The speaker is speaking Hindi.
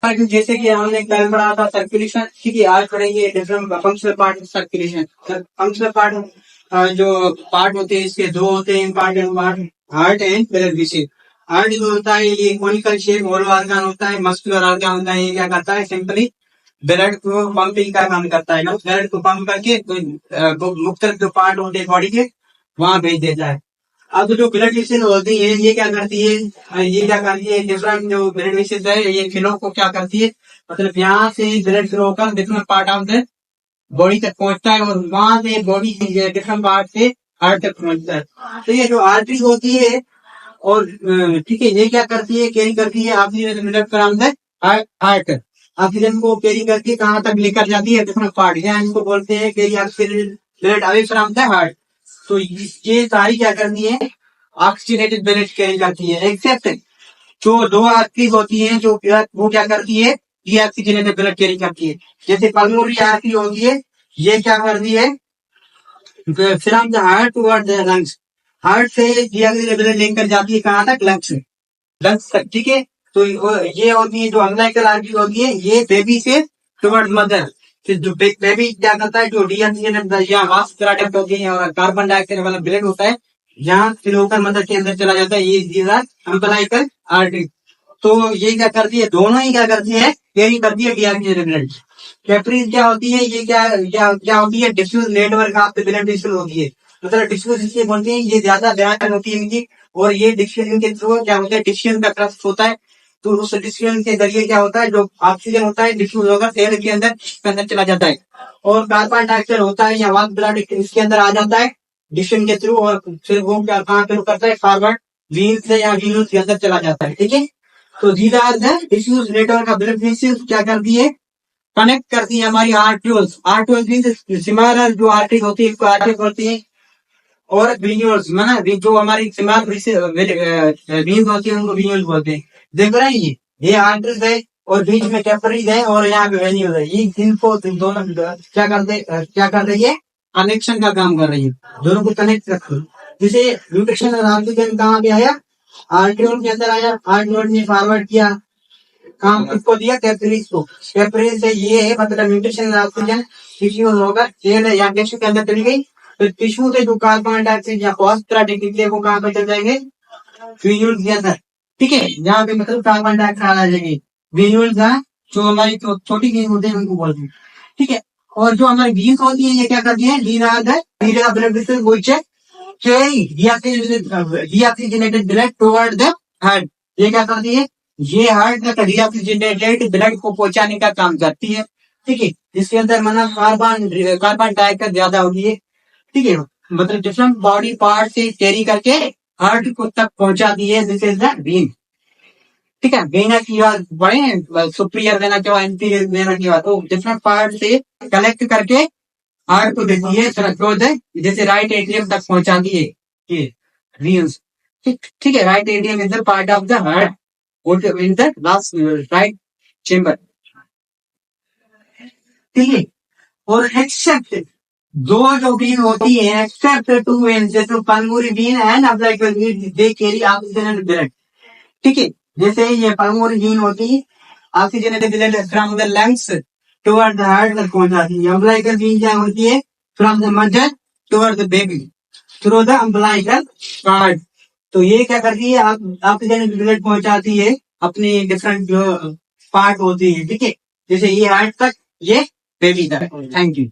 पर जैसे कि हमने कल पढ़ा था सर्कुलेशन, ठीक है, आज पढ़ेंगे different functional part of circulation. Functional part जो पार्ट होते हैं इसके दो होते हैं important part, heart and blood vessel. Heart जो होता है ये कोनिकल शेप होलो ऑर्गन होता है, मस्कुलर ऑर्गन होता है। ये क्या करता है, सिंपली ब्लड को पंपिंग का काम करता है, ब्लड को पंप करके मुख्तलिफ जो पार्ट होते हैं बॉडी के वहां भेज देता है। अब जो ब्लड वेसल होती है ये क्या करती है, ये क्या करती है, डिफरेंट जो ब्लड वेसल है ये फ्लो को क्या करती है, मतलब यहाँ से ब्लड फ्लो होकर different part of the body तक पहुंचता है और वहां से बॉडी डिफरेंट पार्ट से हार्ट तक पहुंचता है। तो ये जो आर्टरी होती है और ठीक है, ये क्या करती है, कैरी करती है oxygen blood from the heart, oxygen को कैरी करके कहाँ तक लेकर जाती है, डिफरेंट पार्ट, यहाँ इसको बोलते हैं carry oxygen blood away from the heart. तो ये सारी क्या करती है, ऑक्सीजनेटेड ब्लड कैरी करती है, एक्सेप्ट जो दो आर्टरीज होती हैं जो वो क्या करती है, ये ऑक्सीजनेटेड ब्लड कैरी करती है। जैसे पल्मोनरी आर्टरी होती है, ये क्या करती है, from the heart toward the lungs, heart से ये ऑक्सीजन ब्लड लेकर जाती है कहाँ तक, लंग्स तक, ठीक है। तो ये होती है जो अम्बिलिकल आर्टरी होती है, ये बेबी से टुवर्ड मदर, फिर जो बेबी क्या करता है, जो डीऑक्सीजनेटेड या वास्कुलर होती है और कार्बन डाइऑक्साइड वाला ब्लड होता है यहाँ फिर होकर मदर के अंदर चला जाता है, ये अम्बिलिकल आर्टरी। तो ये क्या करती है, दोनों ही क्या करती है, कैरी करती है डीऑक्सीजनेटेड ब्लड। कैपरीज क्या होती है, ये क्या क्या क्या होती है, diffuse network of the blood vessel होती है, मतलब डिफ्यूज इसलिए बोलते हैं, ये ज्यादा बयान होती है इनकी, और ये डिफ्यूजन के थ्रू क्या होता है, डिफ्यूजन का क्रस्ट होता है। तो उस डिफ्यूजन के जरिए क्या होता है, जो ऑक्सीजन होता है डिफ्यूज होकर सेल के अंदर चला जाता है, और कार्बन डाइऑक्साइड होता है या वास्क ब्लड इसके अंदर आ जाता है डिफ्यूजन के थ्रू, और फिर वो क्या कहाँ पे करता है, फॉरवर्ड वीन से या वीनस के अंदर चला जाता है, ठीक है। तो these are the diffuse network of blood vessels, क्या करती है, कनेक्ट करती है हमारी आर्ट्रियोल्स। आर्ट्रियोल्स मींस सिमिलर जो आर्टरी होती है इसको आर्टरी बोलती है, और वेन्यूल्स माना जो हमारी सिमिलर वेन्स होती है उनको वेन्यूल्स बोलते हैं। देख रहे हैं ये आर्टरीज है और बीच में कैपिलरीज है और यहाँ पे वेन्यूल्स है, ये इनको दोनों क्या कर रही है, कनेक्शन का काम कर रही है, दोनों को कनेक्ट रखो। जैसे न्यूट्रिशन और ऑक्सीजन कहाँ पे आया, आर्ट्रियोल के अंदर आया, आर्ट्रियोल ने फॉरवर्ड किया काम किसको दिया, कैपिलरीज को, कैपिलरीज से ये है मतलब न्यूट्रिशन ऑक्सीजन टिश्यू होगा सेल या टिश्यू के अंदर चली गई, तो टिश्यू से जो कार्बन डाइऑक्साइड या फॉस्फरस निकले वो कहाँ पे चल जाएंगे, वेन्यूल्स के अंदर, ठीक है, यहाँ पे मतलब कार्बन डाइऑक्साइड आ जाएंगे वेन्यूल्स, जो हमारी छोटी गेंद होते हैं उनको बोलते हैं, ठीक है। और जो हमारी बीन्स होती है ये क्या करती है, blood vessel which carry deoxygenated blood toward the heart, ये क्या करती है, ये हार्ट तक डीऑक्सीजनेटेड ब्लड को पहुंचाने का काम करती है, ठीक है। इसके अंदर माना कार्बन डाइऑक्साइड ज्यादा होती है, ठीक है, मतलब डिफरेंट बॉडी पार्ट से कैरी करके हार्ट को तक पहुंचाती है, दिस इज द वेन, ठीक है। वेना की बात पढ़े, सुपीरियर वेना के बाद इंफीरियर वेना की बात, तो डिफरेंट पार्ट से कलेक्ट करके हार्ट को देती है, जैसे राइट एट्रियम तक पहुंचाती है ये वेन्स, ठीक है। Right atrium is the part of the heart in the last right chamber, ठीक है। और एक्सेप्ट दो जो बीन होती है, एक्सेप्ट टू वेन, जैसे pulmonary vein and umbilical vein, they carry oxygenated blood, ठीक है। जैसे ये पल्मोनरी बीन होती है oxygenated blood from the lungs toward the heart तक पहुंचाती है। अम्बिलिकल बीन क्या होती है, from the mother toward the baby through the umbilical cord. तो ये क्या करती है, ऑक्सीजन ब्लड पहुंचाती है अपनी डिफरेंट जो पार्ट होती है, ठीक है, जैसे ये हार्ट तक, ये बेबी तक। Thank you.